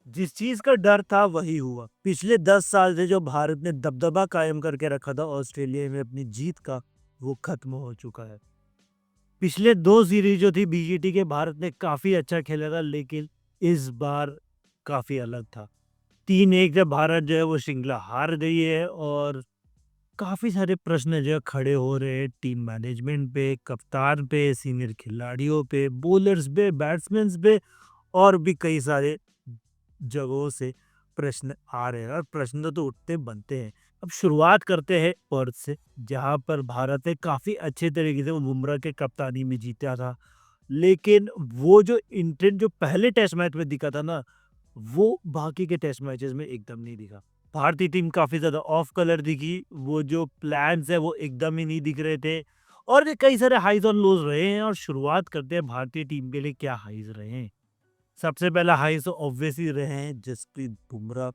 जिस चीज का डर था वही हुआ। पिछले 10 साल से जो भारत ने दबदबा कायम करके रखा था ऑस्ट्रेलिया में अपनी जीत का, वो खत्म हो चुका है। पिछले 2 सीरीज जो थी बीजीटी के, भारत ने काफी अच्छा खेला था, लेकिन इस बार काफी अलग था। 3-1 जब भारत जो है वो श्रृंखला हार गई है, और काफी सारे प्रश्न जो है खड़े हो रहे हैं टीम मैनेजमेंट पे, कप्तान पे, सीनियर खिलाड़ियों पे, बॉलर्स पे, बैट्समैन पे, और भी कई सारे जगहों से प्रश्न आ रहे हैं, और प्रश्न तो उठते बनते हैं। अब शुरुआत करते हैं पर्थ से, जहां पर भारत ने काफी अच्छे तरीके से वो बुमराह के कप्तानी में जीता था। लेकिन वो जो इंटेंट जो पहले टेस्ट मैच में दिखा था ना, वो बाकी के टेस्ट मैचेस में एकदम नहीं दिखा। भारतीय टीम काफी ज्यादा ऑफ कलर दिखी, वो जो प्लान्स है वो एकदम ही नहीं दिख रहे थे, और ये कई सारे हाइज और लोज रहे हैं। और शुरुआत करते हैं भारतीय टीम के लिए क्या हाइज रहे हैं। सबसे पहला हाई तो ऑब्वियसली रहे हैं जसप्रीत बुमराह।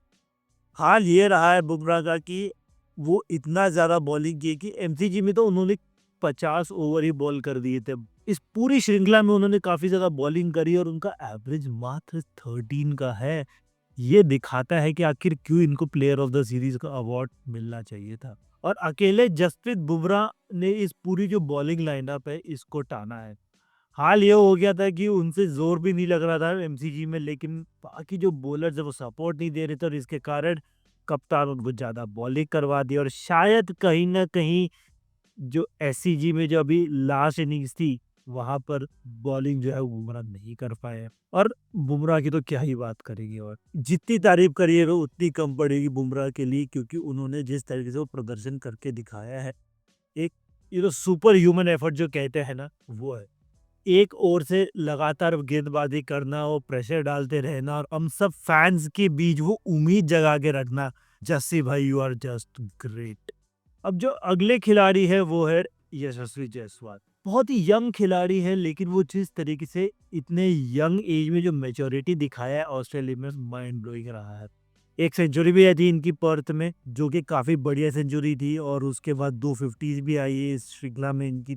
हाल ये रहा है बुमराह का कि वो इतना ज्यादा बॉलिंग की कि एमसीजी में तो उन्होंने 50 ओवर ही बॉल कर दिए थे। इस पूरी श्रृंखला में उन्होंने काफी ज्यादा बॉलिंग करी, और उनका एवरेज मात्र 13 का है। ये दिखाता है कि आखिर क्यों इनको प्लेयर ऑफ द सीरीज का अवार्ड मिलना चाहिए था। और अकेले जसप्रीत बुमराह ने इस पूरी जो बॉलिंग लाइनअप है इसको टाना है। हाल ये हो गया था कि उनसे जोर भी नहीं लग रहा था एमसीजी में, लेकिन बाकी जो बॉलर्स है वो सपोर्ट नहीं दे रहे थे, और इसके कारण कप्तान उनको ज्यादा बॉलिंग करवा दी, और शायद कहीं ना कहीं जो एससीजी में जो अभी लास्ट इनिंग्स थी, वहां पर बॉलिंग जो है वो बुमराह नहीं कर पाए। और बुमराह की तो क्या ही बात करेंगे, और जितनी तारीफ करिएगा उतनी कम पड़ेगी बुमराह के लिए, क्योंकि उन्होंने जिस तरीके से वो प्रदर्शन करके दिखाया है, एक ये तो सुपर ह्यूमन एफर्ट जो कहते हैं ना, वो है। एक ओर से लगातार गेंदबाजी करना, वो प्रेशर डालते रहना, और हम सब फैंस के बीच वो उम्मीद जगा के रखना, जस्सी भाई यू आर जस्ट ग्रेट। अब जो अगले खिलाड़ी है वो है यशस्वी जायसवाल। बहुत ही यंग खिलाड़ी है, लेकिन वो जिस तरीके से इतने यंग एज में जो मेच्योरिटी दिखाया है ऑस्ट्रेलिया में, माइंड ब्लोइंग रहा है। एक सेंचुरी भी आई थी इनकी पर्थ में, जो कि काफी बढ़िया सेंचुरी थी, और उसके बाद 2 50s भी आई है इस श्रृंखला में इनकी।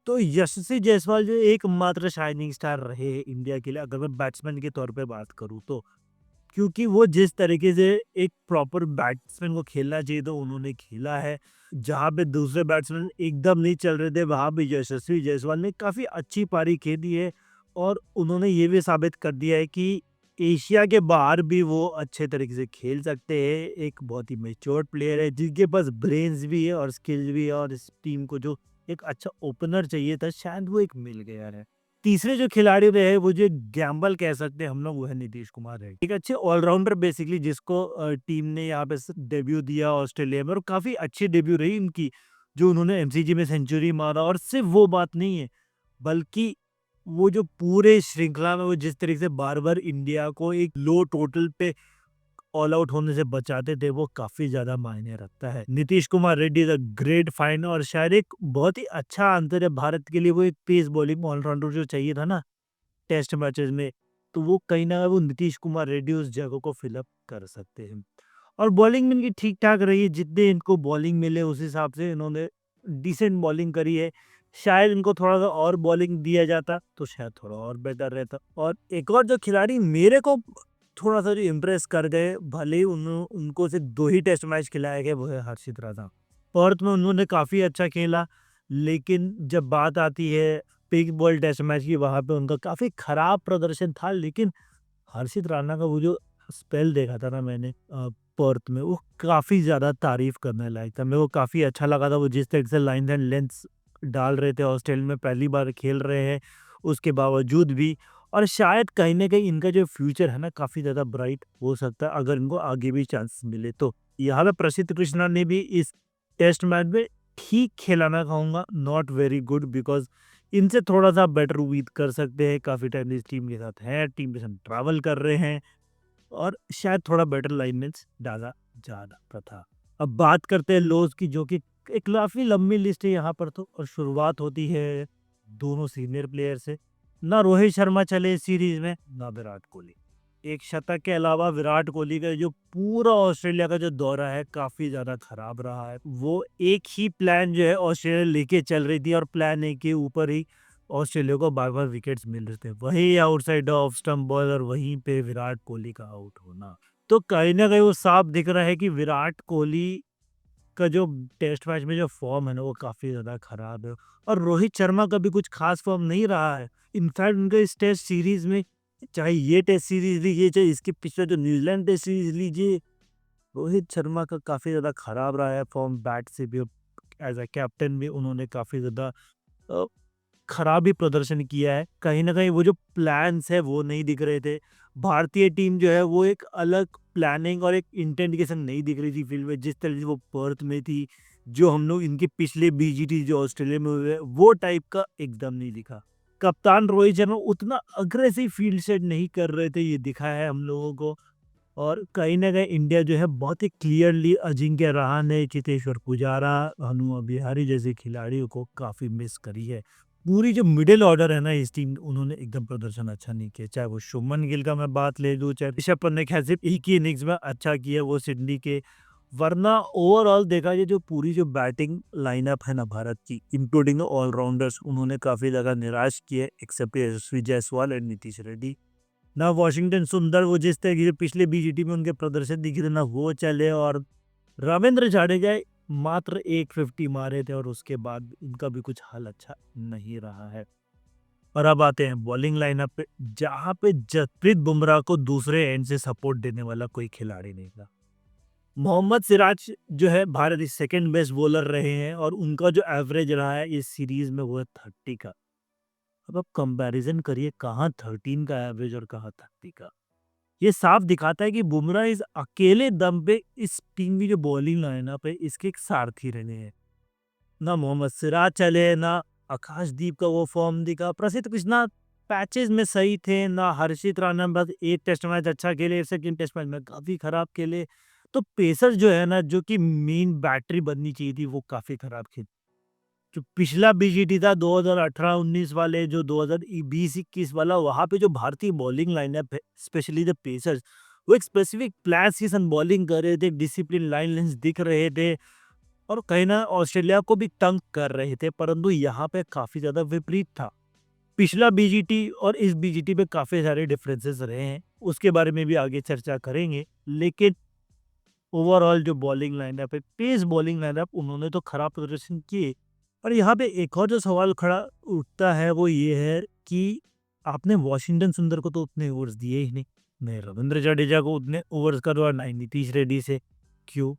तो यशस्वी जायसवाल जो एकमात्र शाइनिंग स्टार रहे हैं इंडिया के लिए, अगर मैं बैट्समैन के तौर पे बात करूँ तो। क्योंकि वो जिस तरीके से एक प्रॉपर बैट्समैन को खेलना चाहिए तो उन्होंने खेला है। जहाँ पे दूसरे बैट्समैन एकदम नहीं चल रहे थे, वहाँ पे यशस्वी जायसवाल ने काफ़ी अच्छी पारी खेली है, और उन्होंने ये भी साबित कर दिया है कि एशिया के बाहर भी वो अच्छे तरीके से खेल सकते हैं। एक बहुत ही मैच्योर्ड प्लेयर है, जिनके पास ब्रेन्स भी है और स्किल्स भी है, और इस टीम को जो एक अच्छा ओपनर चाहिए था, शायद वो एक मिल गया है। तीसरे जो खिलाड़ी रहे, वो जो गैम्बल कह सकते हैं हम लोग, वो है नीतीश कुमार है। एक अच्छे ऑलराउंडर बेसिकली, जिसको टीम ने यहाँ पे डेब्यू दिया ऑस्ट्रेलिया में, और काफी अच्छी डेब्यू रही इनकी, जो उन्होंने एमसीजी में सेंचुरी मारा। और सिर्फ वो बात नहीं है, बल्कि वो जो पूरे श्रृंखला में वो जिस तरीके से बार बार इंडिया को एक लो टोटल पे ऑल आउट होने से बचाते थे, वो काफी ज्यादा मायने रखता है। Nitish Kumar Reddy is a great find, और शायद एक बहुत ही अच्छा आंसर है भारत के लिए। वो एक पेस बॉलिंग ऑलराउंडर जो चाहिए था ना टेस्ट मैचेस में, तो वो कहीं ना वो नीतीश कुमार रेड्डी उस जगह को फिलअप कर सकते हैं। और बॉलिंग में इनकी ठीक ठाक रही है, जितने इनको बॉलिंग मिले उस हिसाब से इन्होंने डिसेंट बॉलिंग करी है। शायद इनको थोड़ा सा और बॉलिंग दिया जाता तो शायद थोड़ा और बेटर रहता। और एक और जो खिलाड़ी मेरे को थोड़ा सा जो इम्प्रेस कर गए, भले ही उनको सिर्फ 2 ही टेस्ट मैच खिलाए गए, वो है हर्षित राणा। पर्थ में उन्होंने काफी अच्छा खेला, लेकिन जब बात आती है पिंक बॉल टेस्ट मैच की, वहां पे उनका काफी खराब प्रदर्शन था। लेकिन हर्षित राणा का वो जो स्पेल देखा था ना मैंने पर्थ में, वो काफी ज्यादा तारीफ करने लायक था। मेरे को काफी अच्छा लगा था वो जिस तरीके से लाइन एंड लेंथ डाल रहे थे। ऑस्ट्रेलिया में पहली बार खेल रहे हैं उसके बावजूद भी, और शायद कहीं ना कहीं इनका जो फ्यूचर है ना काफी ज्यादा ब्राइट हो सकता है, अगर इनको आगे भी चांस मिले तो। यहाँ पे प्रसिद्ध कृष्णा ने भी इस टेस्ट मैच में ठीक खेला, मैं कहूंगा नॉट वेरी गुड, बिकॉज इनसे थोड़ा-सा बेटर उम्मीद कर सकते हैं। काफ़ी टाइम इस टीम के साथ हैं, टीम के साथ ट्रैवल कर रहे हैं, और शायद थोड़ा बेटर लाइनमेट्स डाला जा सकता था। अब बात करते हैं लॉस की, जो कि एक काफ़ी लंबी लिस्ट है यहाँ पर तो, और शुरुआत होती है दोनों सीनियर प्लेयर से। ना रोहित शर्मा चले इस सीरीज में, ना विराट कोहली। एक शतक के अलावा विराट कोहली का जो पूरा ऑस्ट्रेलिया का जो दौरा है काफ़ी ज़्यादा खराब रहा है। वो एक ही प्लान जो है ऑस्ट्रेलिया लेके चल रही थी, और प्लान ए के ऊपर ही ऑस्ट्रेलिया को बार बार विकेट्स मिल रहे थे, वही आउटसाइड ऑफ स्टंप बॉल और वहीं पे विराट कोहली का आउट होना। तो कहीं ना कहीं वो साफ दिख रहा है कि विराट कोहली का जो टेस्ट मैच में जो फॉर्म है ना वो काफी ज्यादा खराब है, और रोहित शर्मा का भी कुछ खास फॉर्म नहीं रहा है। इनफैक्ट उनका इस टेस्ट सीरीज में, चाहे ये टेस्ट सीरीज लीजिए चाहे इसके पिछले जो न्यूजीलैंड टेस्ट सीरीज लीजिए, रोहित शर्मा का काफी ज्यादा खराब रहा है फॉर्म, बैट से भी, एज अ कैप्टन भी उन्होंने काफी ज्यादा अ, खराब ही प्रदर्शन किया है। कहीं न कहीं वो जो प्लान्स है वो नहीं दिख रहे थे। भारतीय टीम जो है वो एक अलग प्लानिंग और एक इंटेंट के संग नहीं दिख रही थी फील्ड में, जिस तरह से वो पर्थ में थी, जो हम लोग इनके पिछले बीजीटी जो ऑस्ट्रेलिया में हुए, वो टाइप का एकदम नहीं दिखा। कप्तान रोहित शर्मा उतना अग्रेसिव फील्ड सेट नहीं कर रहे थे, ये दिखा है हम लोगों को। और कहीं न कहीं इंडिया जो है बहुत ही क्लियरली अजिंक्य रहाणे, चेतेश्वर पुजारा, हनुमा विहारी जैसे खिलाड़ियों को काफ़ी मिस करी है। पूरी जो मिडल ऑर्डर है ना इस टीम, उन्होंने एकदम प्रदर्शन अच्छा नहीं किया। चाहे वो शुभमन गिल का मैं बात ले लूँ, चाहे ऋषभ पंत ने खैर सिर्फ एक ही इनिंग्स में अच्छा किया वो सिडनी के। वरना ओवरऑल देखा जाए जो पूरी जो बैटिंग लाइनअप है ना भारत की, इंक्लूडिंग ऑलराउंडर्स, उन्होंने काफ़ी ज़्यादा निराश किए एक्सेप्ट यशस्वी जायसवाल एंड नीतीश रेड्डी। ना वॉशिंगटन सुंदर वो जिस तरीके से पिछले बीजीटी में उनके प्रदर्शन दिखे थे ना वो चले, और रविंद्र जाडेजा मात्र 150 मारे थे और उसके बाद उनका भी कुछ हाल अच्छा नहीं रहा है। और अब आते हैं बॉलिंग लाइनअप पे, जहां पे जसप्रीत बुमराह को दूसरे एंड से सपोर्ट देने वाला कोई खिलाड़ी नहीं था। मोहम्मद सिराज जो है भारत की सेकंड बेस्ट बॉलर रहे हैं, और उनका जो एवरेज रहा है इस सीरीज में वो है 30 का। अब आप कंपैरिजन करिए, कहाँ 13 का एवरेज और कहाँ 30 का। ये साफ दिखाता है कि बुमराह इस अकेले दम पे इस टीम की जो बॉलिंग लाइनअप है इसके एक सारथी रहने हैं। ना मोहम्मद सिराज चले, ना आकाशदीप का वो फॉर्म दिखा, प्रसिद्ध कृष्णा पैचेस में सही थे, ना हर्षित राणा बस एक टेस्ट मैच अच्छा खेले, सेकंड टेस्ट मैच में काफी खराब खेले। तो पेसर जो है ना, जो कि मेन बैटरी बननी चाहिए थी, वो काफी खराब खेली। जो पिछला बीजीटी था 2018-19 वाले, जो 2020-21 वाला, वहां पे जो भारतीय बॉलिंग लाइनअप है, स्पेशली द पेसर्स, वो एक स्पेसिफिक प्लान के साथ बॉलिंग कर रहे थे, डिसिप्लिन लाइन लेंस दिख रहे थे, और कहीं ना ऑस्ट्रेलिया को भी तंग कर रहे थे। परंतु यहाँ पे काफी ज्यादा विपरीत था। पिछला बीजीटी और इस बीजीटी पे काफी सारे डिफरेंसेस रहे हैं, उसके बारे में भी आगे चर्चा करेंगे। लेकिन ओवरऑल जो बॉलिंग लाइनअप है, पेस बॉलिंग लाइनअप, उन्होंने तो खराब प्रदर्शन किए। और यहाँ पे एक और जो सवाल खड़ा उठता है वो ये है कि आपने वॉशिंगटन सुंदर को तो उतने ओवर्स दिए ही नहीं, नहीं रविंद्र जडेजा को उतने ओवर्स करवा, ना ही नीतीश रेड्डी से। क्यों?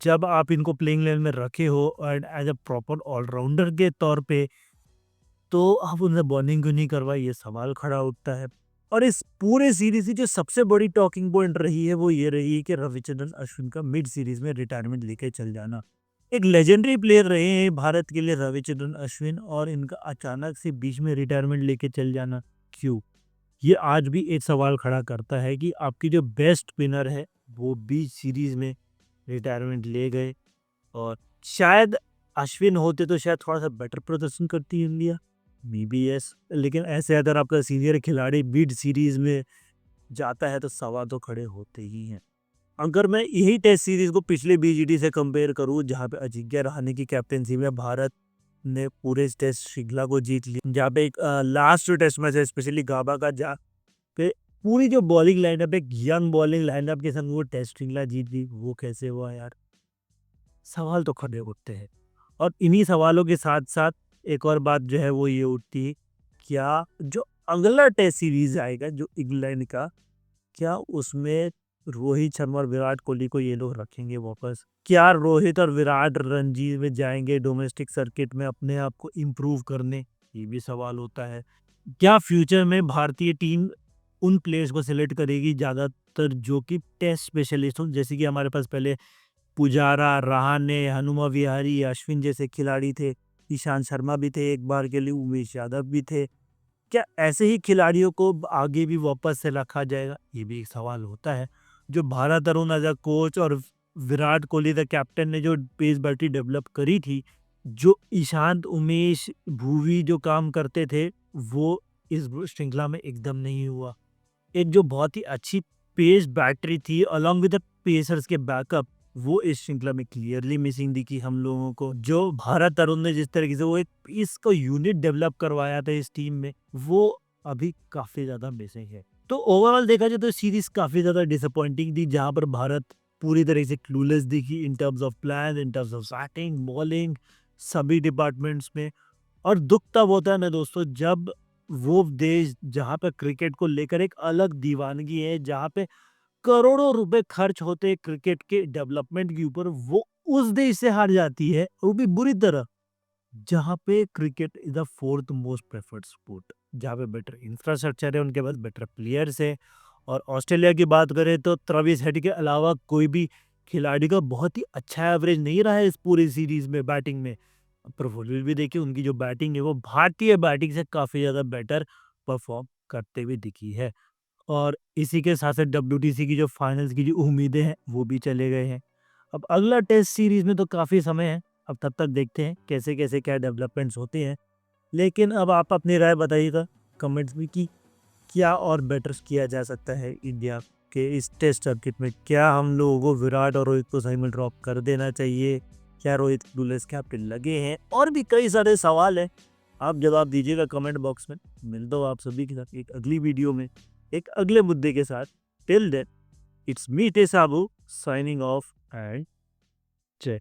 जब आप इनको प्लेइंग लेवल में रखे हो and as a proper allrounder के तौर पे, तो आप उनसे बॉलिंग क्यों नहीं करवाई, ये सवाल खड़ा उठता है। और इस पूरे सीरीज की जो सबसे बड़ी टॉकिंग पॉइंट रही है वो ये रही है कि रविचंद्रन अश्विन का मिड सीरीज में रिटायरमेंट लेके चल जाना। एक लेजेंडरी प्लेयर रहे हैं भारत के लिए रविचंद्रन अश्विन, और इनका अचानक से बीच में रिटायरमेंट लेके चल जाना क्यों? ये आज भी एक सवाल खड़ा करता है कि आपकी जो बेस्ट स्पिनर है वो बीच सीरीज में रिटायरमेंट ले गए, और शायद अश्विन होते तो शायद थोड़ा सा बेटर प्रदर्शन करती इंडिया, मे बी यस। लेकिन ऐसे अगर आपका सीनियर खिलाड़ी मिड सीरीज में जाता है तो सवाल तो खड़े होते ही हैं। अगर मैं यही टेस्ट सीरीज को पिछले बीजीटी से कंपेयर करूं, जहां पे अजिंक्य रहाणे की कैप्टेंसी में भारत ने पूरे इस टेस्ट श्रृंखला को जीत लिया, जहाँ पे एक लास्ट टेस्ट मैच है स्पेशली गाबा का, जहाँ पे पूरी जो बॉलिंग लाइनअप, एक यंग बॉलिंग लाइनअप के संग वो टेस्ट श्रृंखला जीत ली, वो कैसे हुआ यार? सवाल तो खड़े उठते हैं। और इन्हीं सवालों के साथ साथ एक और बात जो है वो ये उठती है, क्या जो अगला टेस्ट सीरीज आएगा जो इंग्लैंड का, क्या उसमें रोहित शर्मा और विराट कोहली को ये लोग रखेंगे वापस? क्या रोहित और विराट रणजी में जाएंगे डोमेस्टिक सर्किट में अपने आप को इम्प्रूव करने? ये भी सवाल होता है। क्या फ्यूचर में भारतीय टीम उन प्लेयर्स को सिलेक्ट करेगी ज़्यादातर जो कि टेस्ट स्पेशलिस्ट हों, जैसे कि हमारे पास पहले पुजारा, रहाणे, हनुमा विहारी, अश्विन जैसे खिलाड़ी थे, ईशांत शर्मा भी थे एक बार के लिए, उमेश यादव भी थे। क्या ऐसे ही खिलाड़ियों को आगे भी वापस से रखा जाएगा? ये भी एक सवाल होता है। जो Bharat Arun as a coach और विराट कोहली द कैप्टन ने जो पेस बैटरी डेवलप करी थी, जो ईशांत, उमेश, भुवी जो काम करते थे, वो इस श्रृंखला में एकदम नहीं हुआ। एक जो बहुत ही अच्छी पेस बैटरी थी अलॉन्ग विद द पेसर्स के बैकअप, वो इस श्रृंखला में क्लियरली मिसिंग दिखी हम लोगों को। जो भारत तरुण ने जिस तरीके से वो एक पीस को यूनिट डेवलप करवाया था इस टीम में, वो अभी काफ़ी ज़्यादा मिसिंग है। तो ओवरऑल देखा जाए तो सीरीज़ काफ़ी ज़्यादा डिसअपॉइंटिंग थी, जहाँ पर भारत पूरी तरह से क्लूलेस दिखी in terms of plan, in terms of batting, bowling, सभी डिपार्टमेंट्स में। और दुःख तब होता है ना दोस्तों, जब वो देश जहाँ पे क्रिकेट को लेकर एक अलग दीवानगी है, जहाँ पे करोड़ों रुपए खर्च होते हैं क्रिकेट के डेवलपमेंट के ऊपर, वो उस देश से हार जाती है, वो भी बुरी तरह। जहाँ पे cricket is the fourth most preferred sport, जहाँ पे बेटर इंफ्रास्ट्रक्चर है, उनके पास बेटर प्लेयर्स है। और ऑस्ट्रेलिया की बात करें तो ट्रेविस हेड के अलावा कोई भी खिलाड़ी का बहुत ही अच्छा एवरेज नहीं रहा है इस पूरी सीरीज में बैटिंग में। प्रफुल्ल भी देखिए, उनकी जो बैटिंग है वो भारतीय बैटिंग से काफ़ी ज़्यादा बेटर परफॉर्म करते हुए दिखी है। और इसी के साथ-साथ डब्ल्यूटीसी की जो फाइनल्स की जो उम्मीदें हैं, वो भी चले गए हैं। अब अगला टेस्ट सीरीज़ में तो काफ़ी समय है, अब तब तक देखते हैं कैसे-कैसे क्या डेवलपमेंट्स होते हैं। लेकिन अब आप अपनी राय बताइएगा कमेंट्स में कि क्या और बेटर्स किया जा सकता है इंडिया के इस टेस्ट सर्किट में? क्या हम लोगों को विराट और रोहित को सही में ड्रॉप कर देना चाहिए? क्या रोहित क्लूलेस कैप्टन लगे हैं? और भी कई सारे सवाल हैं, आप जवाब दीजिएगा कमेंट बॉक्स में। मिलता हूँ आप सभी के साथ एक अगली वीडियो में, एक अगले मुद्दे के साथ। टिल देन, इट्स मी टे साबू साइनिंग ऑफ एंड जय